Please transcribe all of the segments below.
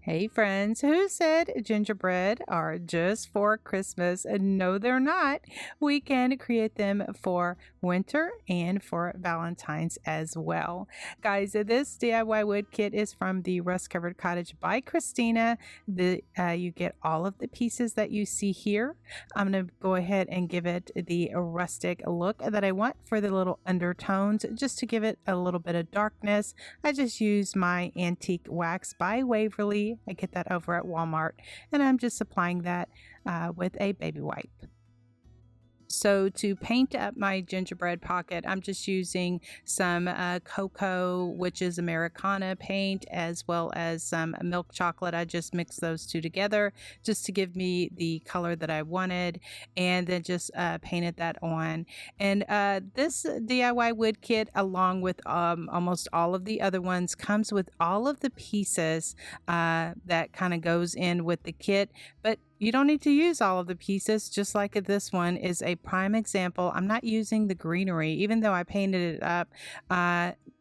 Hey friends, who said gingerbread are just for Christmas? No, they're not. We can create them for winter and for Valentine's as well. Guys, this DIY wood kit is from the Rust Covered Cottage by Christina. You get all of the pieces that you see here. I'm going to go ahead and give it the rustic look that I want for the little undertones, just to give it a little bit of darkness. I just use my antique wax by Waverly. I get that over at Walmart, and I'm just applying that with a baby wipe. So to paint up my gingerbread pocket, I'm just using some cocoa, which is Americana paint, as well as some milk chocolate. I just mixed those two together just to give me the color that I wanted, and then just painted that on. And this DIY wood kit, along with almost all of the other ones, comes with all of the pieces that kind of goes in with the kit, but you don't need to use all of the pieces, just like this one is a prime example. I'm not using the greenery, even though I painted it up,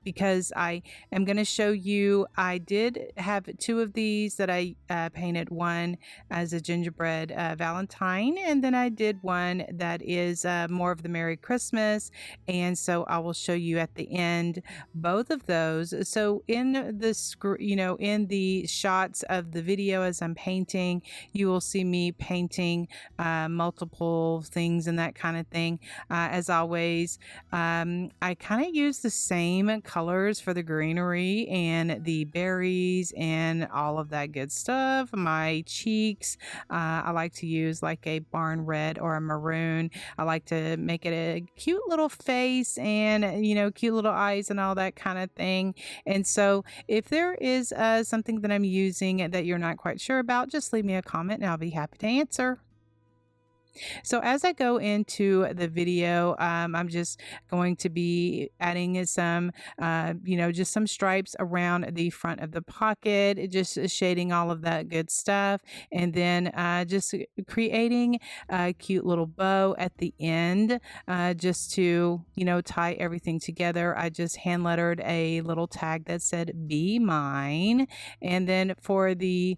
because I am going to show you. I did have two of these that I painted, one as a gingerbread Valentine, and then I did one that is more of the Merry Christmas, and so I will show you at the end both of those. So in the in the shots of the video as I'm painting, you will see me painting multiple things and that kind of thing. As always, I kind of use the same colors for the greenery and the berries and all of that good stuff. My cheeks, I like to use like a barn red or a maroon. I like to make it a cute little face and cute little eyes and all that kind of thing. And so if there is something that I'm using that you're not quite sure about, just leave me a comment and I'll be happy to answer. So as I go into the video, I'm just going to be adding some, just some stripes around the front of the pocket, just shading all of that good stuff. And then just creating a cute little bow at the end, just to, tie everything together. I just hand lettered a little tag that said, "Be mine." And then for the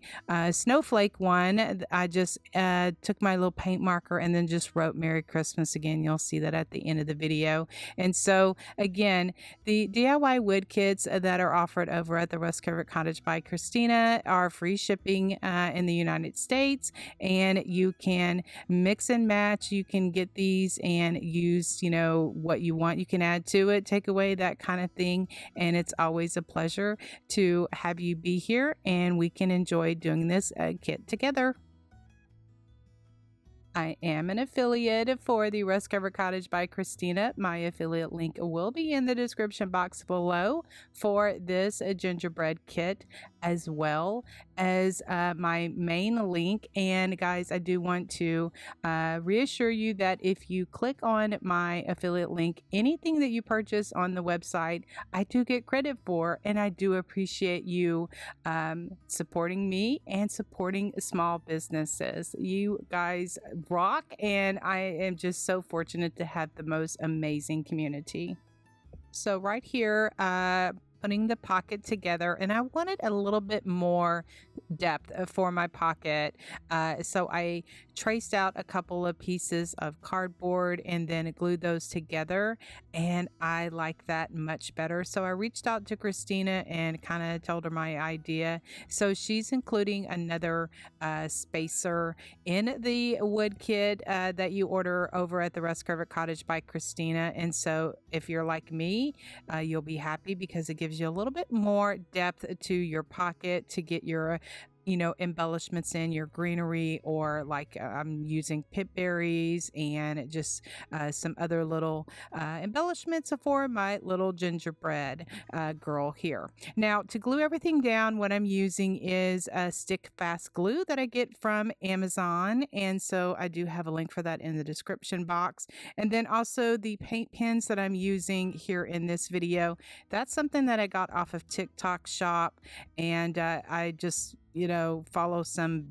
snowflake one, I just took my little paint marker and then just wrote "Merry Christmas" again. You'll see that at the end of the video. And so again, the DIY wood kits that are offered over at the Rust Covered Cottage by Christina are free shipping in the United States, and you can mix and match. You can get these and use what you want. You can add to it, take away, that kind of thing. And it's always a pleasure to have you be here, and we can enjoy doing this kit together. I am an affiliate for the Rust Covered Cottage by Christina. My affiliate link will be in the description box below for this gingerbread kit, as well as my main link. And guys, I do want to reassure you that if you click on my affiliate link, anything that you purchase on the website, I do get credit for, and I do appreciate you supporting me and supporting small businesses. You guys rock, and I am just so fortunate to have the most amazing community. So right here, putting the pocket together, and I wanted a little bit more depth for my pocket, so I traced out a couple of pieces of cardboard and then glued those together, and I like that much better. So I reached out to Christina and kind of told her my idea. So she's including another spacer in the wood kit that you order over at the Rust Covered Cottage by Christina. And so if you're like me, you'll be happy, because it gives you a little bit more depth to your pocket to get your embellishments in, your greenery, or like I'm using pip berries and just some other little embellishments for my little gingerbread girl here. Now, to glue everything down, what I'm using is a stick fast glue that I get from Amazon, and so I do have a link for that in the description box. And then also the paint pens that I'm using here in this video, that's something that I got off of TikTok Shop, and I just follow some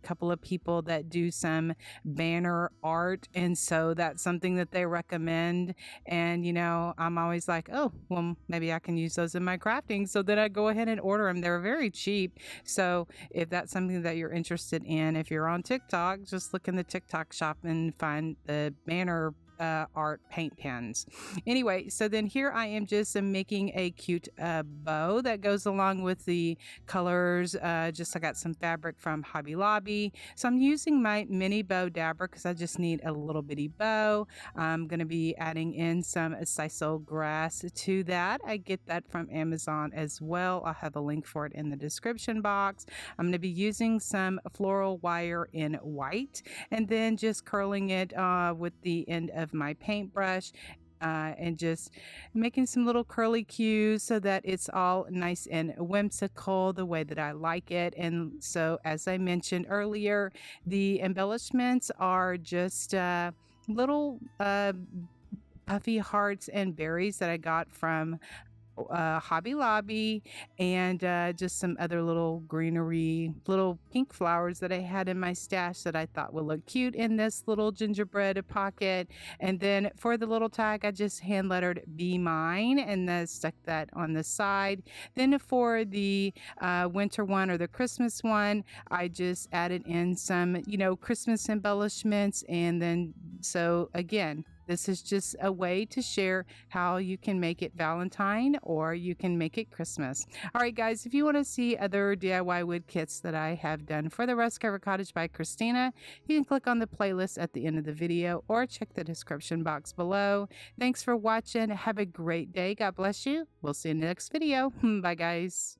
couple of people that do some banner art, and so that's something that they recommend. And I'm always like, oh well, maybe I can use those in my crafting, so then I go ahead and order them. They're very cheap. So if that's something that you're interested in, if you're on TikTok, just look in the TikTok shop and find the banner art paint pens. Anyway, so then here I am just making a cute bow that goes along with the colors. Just I got some fabric from Hobby Lobby. So I'm using my mini bow dabber because I just need a little bitty bow. I'm going to be adding in some sisal grass to that. I get that from Amazon as well. I'll have a link for it in the description box. I'm going to be using some floral wire in white and then just curling it with the end of my paintbrush, and just making some little curly cues so that it's all nice and whimsical the way that I like it. And so, as I mentioned earlier, the embellishments are just little puffy hearts and berries that I got from Hobby Lobby, and just some other little greenery, little pink flowers that I had in my stash that I thought would look cute in this little gingerbread pocket. And then for the little tag, I just hand lettered "Be Mine" and then stuck that on the side. Then for the winter one or the Christmas one, I just added in some, Christmas embellishments. And then, so again, this is just a way to share how you can make it Valentine or you can make it Christmas. All right, guys, if you want to see other DIY wood kits that I have done for the Rust Cover Cottage by Christina, you can click on the playlist at the end of the video or check the description box below. Thanks for watching. Have a great day. God bless you. We'll see you in the next video. Bye, guys.